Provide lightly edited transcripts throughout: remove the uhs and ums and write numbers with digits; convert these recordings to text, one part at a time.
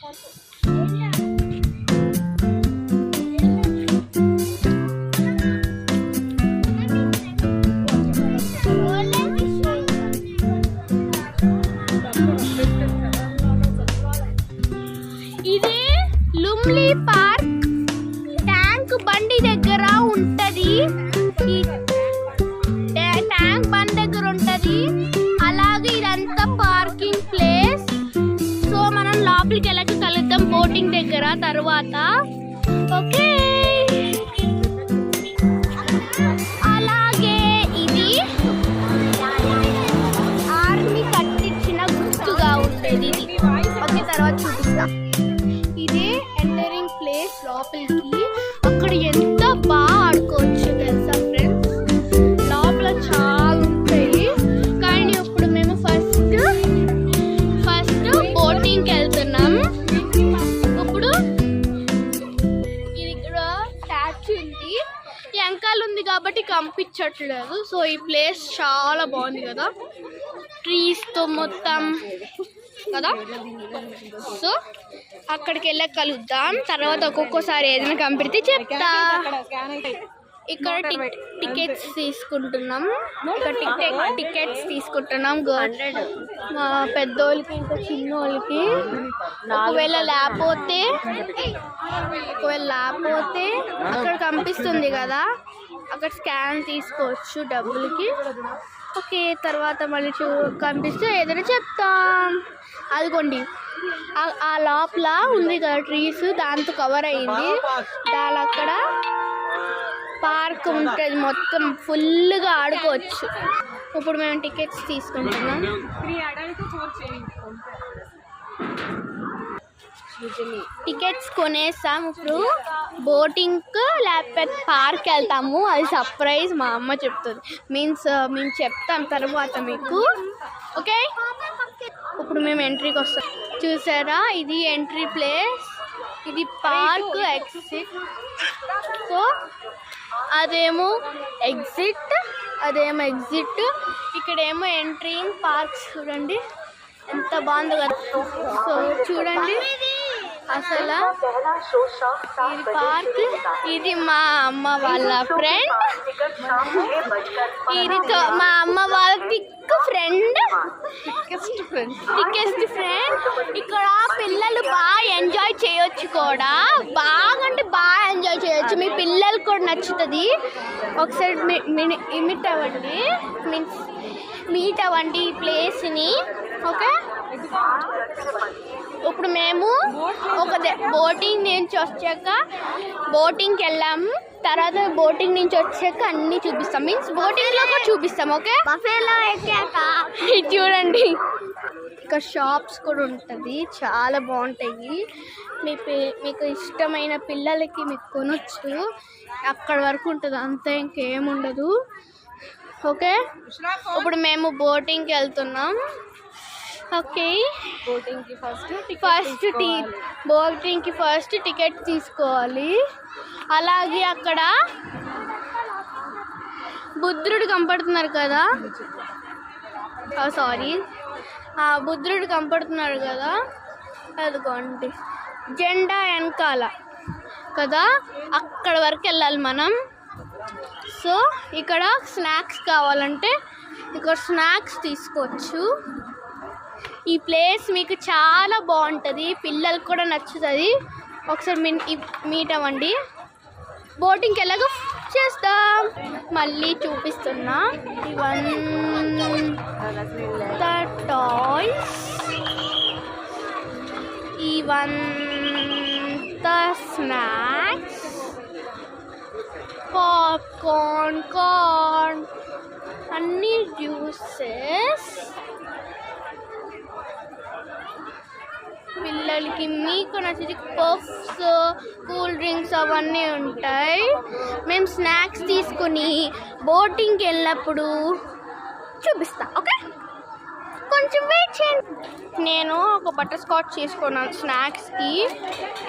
ఇది లుమ్లీ park tank బండి దగ్గర ఉంటది. ట్యాంక్ బండి దగ్గర ఉంటది. అలాగే ఇదంతా పార్కింగ్ ప్లేస్. సో మనం లోపలికి వెళ్ళక కలుద్దాం బోటింగ్ దగ్గర తర్వాత. ఓకే, అలాగే ఇది ఆర్మీ కట్టించిన గుర్తుగా ఉండేది. ఇది ఓకే, తర్వాత చూపిస్తా. ఇదే ఎంటరింగ్ ప్లేస్ లోపలికి. అక్కడ ఎంత బాగా ఆడుకోవచ్చు తెలుసా ఫ్రెండ్స్. లోపల చాలా ఉంటాయి. కానీ ఇప్పుడు మేము ఫస్ట్ బోటింగ్కి వెళ్తున్నాం. ఇప్పుడు ఇది ఇక్కడ స్టాచ్యూ ఉంది. వెంకాల ఉంది కాబట్టి కనిపించట్లేదు. సో ఈ ప్లేస్ చాలా బాగుంది కదా, ట్రీస్తో మొత్తం కదా. సో అక్కడికి వెళ్ళక కలుద్దాం తర్వాత. ఒక్కొక్కసారి ఏదైనా కనిపిస్తే చెప్తా. ఇక్కడ టికెట్స్ తీసుకుంటున్నాం. పెద్దోళ్ళకి ఇంకా చిన్నోళ్ళకి. ఒకవేళ లేకపోతే అక్కడ కనిపిస్తుంది కదా, అక్కడ స్కాన్ తీసుకోవచ్చు డబ్బులకి. ఓకే, తర్వాత మళ్ళీ కనిపిస్తే ఏదైనా చెప్తాం. అదిగోండి ఆ లోపల ఉంది కదా ట్రీస్, దాంతో కవర్ అయింది. దాని అక్కడ పార్క్ ఉంటుంది, మొత్తం ఫుల్గా ఆడుకోవచ్చు. ఇప్పుడు మేము టికెట్స్ తీసుకుంటున్నాం. టికెట్స్ కొనేస్తాం. ఇప్పుడు బోటింగ్ లేకపోతే పార్క్ వెళ్తాము. అది సర్ప్రైజ్, మా అమ్మ చెప్తుంది. మీన్స్ మేము చెప్తాం తర్వాత మీకు. ఓకే, ఇప్పుడు మేము ఎంట్రీకి వస్తాం. చూసారా, ఇది ఎంట్రీ ప్లేస్, ఇది పార్క్ ఎగ్జిట్. సో అదేమో ఎగ్జిట్. ఇక్కడేమో ఎంట్రింగ్ పార్క్. చూడండి ఎంత బాగుందో కదా. సో చూడండి అసలు ఇది పార్క్. ఇది మా అమ్మ వాళ్ళ ఫ్రెండ్. ఇది మా అమ్మ వాళ్ళ థిక్కెస్ట్ ఫ్రెండ్. ఇక్కడ పిల్లలు బాగా ఎంజాయ్ చేయొచ్చు కూడా. బాగా అంటే బాగా ఎంజాయ్ చేయొచ్చు. మీ పిల్లలకు కూడా నచ్చుతుంది. ఒకసారి మీట్ అవ్వండి ఈ ప్లేస్ని. ఓకే, ఇప్పుడు మేము బోటింగ్ నుంచి వచ్చాక బోటింగ్కి వెళ్ళాము. తర్వాత బోటింగ్ నుంచి వచ్చాక అన్నీ చూపిస్తాం. మీన్స్ బోటింగ్లో కూడా చూపిస్తాం. ఓకే, బఫేలో ఎక్కాక చూడండి ఇక్కడ షాప్స్ కూడా ఉంటుంది, చాలా బాగుంటాయి. మీకు ఇష్టమైన పిల్లలకి మీకు కొనొచ్చు. అక్కడ వరకు ఉంటుంది అంతే, ఇంకేముండదు. ఓకే, ఇప్పుడు మేము బోటింగ్కి వెళ్తున్నాం. ఓకే, బోటింగ్కి ఫస్ట్ టికెట్ తీసుకోవాలి. అలాగే అక్కడ బుద్ధుడు కనపడుతున్నారు కదా, బుద్ధుడు కనపడుతున్నారు కదా, అదిగోండి జెండా వెనకాల కదా, అక్కడ వరకు వెళ్ళాలి మనం. సో ఇక్కడ స్నాక్స్ కావాలంటే ఇక్కడ స్నాక్స్ తీసుకోవచ్చు. ఈ ప్లేస్ మీకు చాలా బాగుంటుంది, పిల్లలకు కూడా నచ్చుతుంది. ఒకసారి మీట్ అవ్వండి. బోటింగ్కి వెళ్ళాక చేస్తాం. మళ్ళీ చూపిస్తున్నా ఇవంతా టాయ్స్, ఇవంతా స్నాక్స్, కార్న్, అన్నీ జ్యూసెస్. పిల్లలకి మీకు నచ్చి పఫ్స్, కూల్ డ్రింక్స్ అవన్నీ ఉంటాయి. మేము స్నాక్స్ తీసుకుని బోటింగ్కి వెళ్ళినప్పుడు చూపిస్తా. ఓకే, కొంచెం వెయిట్ చేయండి. నేను ఒక బటర్ స్కాచ్ తీసుకున్నాను స్నాక్స్కి,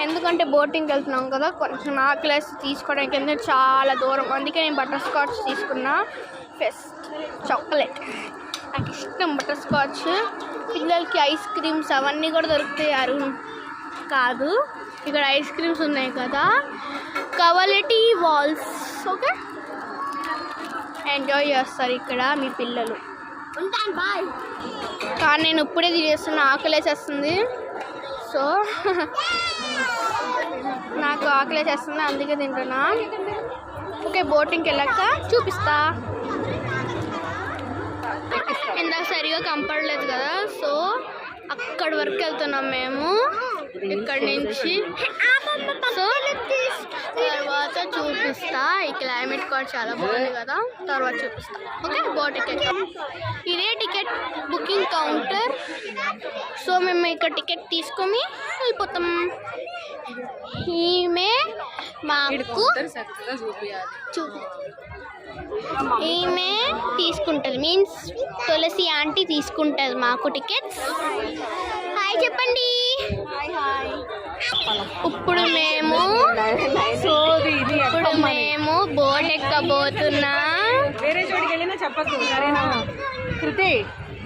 ఎందుకంటే బోటింగ్కి వెళ్తున్నాం కదా, కొంచెం ఆకలేసి తీసుకోవడానికి ఎందుకంటే చాలా దూరం, అందుకే నేను బటర్ స్కాచ్ తీసుకున్నా. ఫస్ట్ చాక్లెట్, నాకు ఇష్టం బటర్ స్కాచ్. పిల్లలకి ఐస్ క్రీమ్స్ అవన్నీ కూడా దొరుకుతాయి. కాదు, ఇక్కడ ఐస్ క్రీమ్స్ ఉన్నాయి కదా, క్వాలిటీ వాల్స్. ఓకే, ఎంజాయ్ చేస్తారు ఇక్కడ మీ పిల్లలు. ఉంటాను, బాయ్. కానీ నేను ఇప్పుడే తినేస్తున్నా, ఆకలేసేస్తుంది. సో నాకు ఆకలేసేస్తుంది, అందుకే తింటున్నా. ఓకే, బోటింగ్కి వెళ్ళాక చూపిస్తా. ఇందాక సరిగా కంపడలేదు కదా, సో అక్కడి వరకు వెళ్తున్నాం మేము ఇక్కడ నుంచి. సో తర్వాత చూపిస్తా. ఈ క్లైమేట్ కూడా చాలా బాగుంది కదా, తర్వాత చూపిస్తా. ఓకే, బోటింగ్ వెళ్తాం. ఇదే టికెట్ బుకింగ్ కౌంటర్. సో మేము ఇక్కడ టికెట్ తీసుకొని వెళ్ళిపోతాం. ఈమె మాకు ఈమె తీసుకుంటుంది, మీన్స్ తులసి ఆంటీ తీసుకుంటుంది మాకు టికెట్స్. హాయ్ చెప్పండి. ఇప్పుడు మేము బోట్ ఎక్కబోతున్నాం. వేరే చోటికి వెళ్ళినా చెప్పద్దు, సరేనా?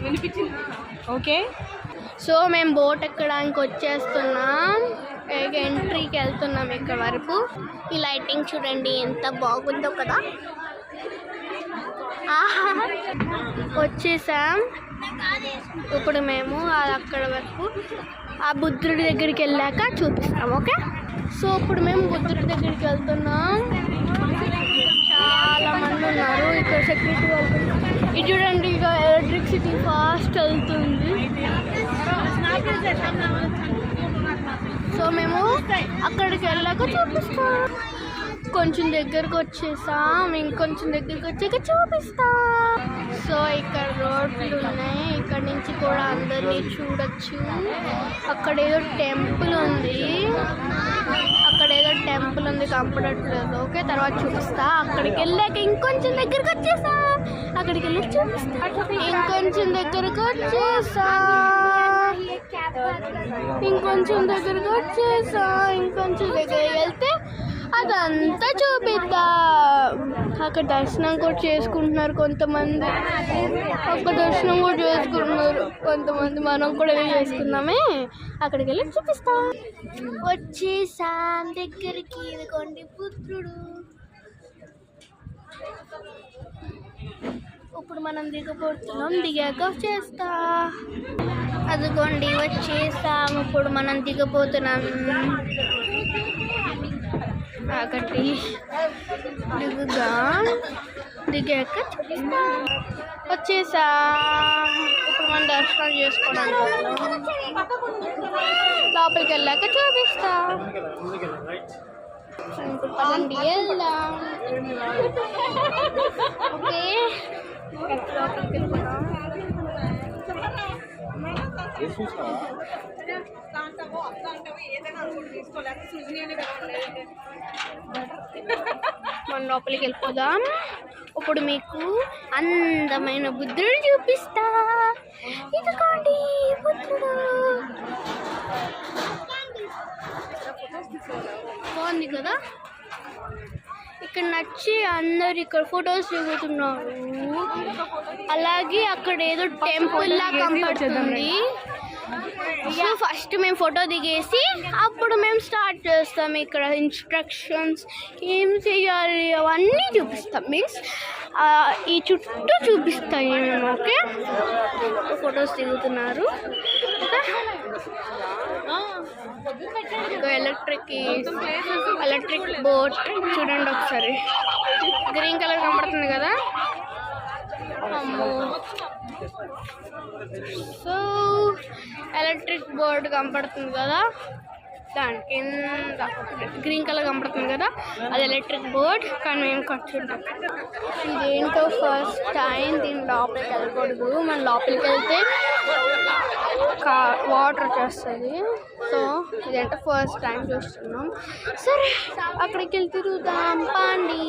వినిపించింది. ఓకే, సో మేము బోట్ ఎక్కడానికి వచ్చేస్తున్నాం. ఎంట్రీకి వెళ్తున్నాం ఇక్కడ వరకు. ఈ లైటింగ్ చూడండి ఎంత బాగుందో కదా. వచ్చేసాం. ఇప్పుడు మేము అక్కడ వరకు ఆ బుద్ధుడి దగ్గరికి వెళ్ళాక చూపిస్తాం. ఓకే, సో ఇప్పుడు మేము బుద్ధుడి దగ్గరికి వెళ్తున్నాం. చాలా మంది ఉన్నారు ఇక్కడ, సెక్యూరిటీ వాళ్ళు. ఇది చూడండి, ఇక ఎలక్ట్రిసిటీ ఫాస్ట్ వెళ్తుంది. సో మేము అక్కడికి వెళ్ళాక చూపిస్తాం. కొంచెం దగ్గరకు వచ్చేసాం, ఇంకొంచెం దగ్గరికి వచ్చాక చూపిస్తాం. సో ఇక్కడ రోడ్లు ఉన్నాయి, ఇక్కడ నుంచి కూడా అందరినీ చూడొచ్చు. అక్కడ ఏదో టెంపుల్ ఉంది, కనపడట్లేదు. ఓకే, తర్వాత చూపిస్తా. అక్కడికి వెళ్ళాక ఇంకొంచెం దగ్గరకు వచ్చేసా, అక్కడికి వెళ్ళి చూపిస్తా. ఇంకొంచెం దగ్గరకు వచ్చేసా, ఇంకొంచెం దగ్గరికి వెళ్తే అదంతా చూపిద్దా. అక్కడ దర్శనం కూడా చేసుకుంటున్నారు కొంతమంది, మనం కూడా వెళ్ళి చేసుకుందామే. అక్కడికి వెళ్ళి చూపిస్తాం. వచ్చేసాం దగ్గరికి. ఇదిగోండి బుద్ధుడు. ఇప్పుడు మనం దిగబోతున్నాం, దిగాక చేస్తా. అదిగోండి వచ్చేసాం, ఇప్పుడు మనం దిగబోతున్నాం. ఒకటి దిగాక చూపిస్తా. వచ్చేసా. ఇప్పుడు మనం దర్శనం చేసుకోవడానికి లోపలికి వెళ్ళాక చూపిస్తా. పదండి వెళ్దాం. ఓకే, లోపలికి వెళ్ళిపోతాం. మనం లోపలికి వెళ్ళిపోదాం. ఇప్పుడు మీకు అందమైన బుద్ధుడు చూపిస్తా. ఇదిగోండి బుద్ధుడు, బాగుంది కదా. ఇక్కడ నచ్చి అందరు ఇక్కడ ఫొటోస్ దిగుతున్నారు. అలాగే అక్కడ ఏదో టెంపుల్ లా కనపడుతుంది. సో ఫస్ట్ మేము ఫోటో దిగేసి అప్పుడు మేము స్టార్ట్ చేస్తాం. ఇక్కడ ఇన్స్ట్రక్షన్స్ ఏం చేయాలి అవన్నీ చూపిస్తాం, మీన్స్ ఈ చుట్టూ చూపిస్తాయి మేము. ఓకే, ఫొటోస్ దిగుతున్నారు. ఎలక్ట్రిక్ బోట్ చూడండి ఒకసారి, గ్రీన్ కలర్ కనబడుతుంది కదా. సో ఎలక్ట్రిక్ బోర్డ్ కనపడుతుంది కదా, దాని కింద గ్రీన్ కలర్ కనపడుతుంది కదా, అది ఎలక్ట్రిక్ బోర్డ్. కానీ మేము కూర్చుంటాం. ఇదేంటో ఫస్ట్ టైం దీని లోపలికి వెళ్ళకూడదు. మనం లోపలికి వెళ్తే వాటర్ వచ్చేస్తుంది. సో ఇదేంటో ఫస్ట్ టైం చూస్తున్నాం. సరే అక్కడికి వెళ్ళి తిరుగుదాం పాండి.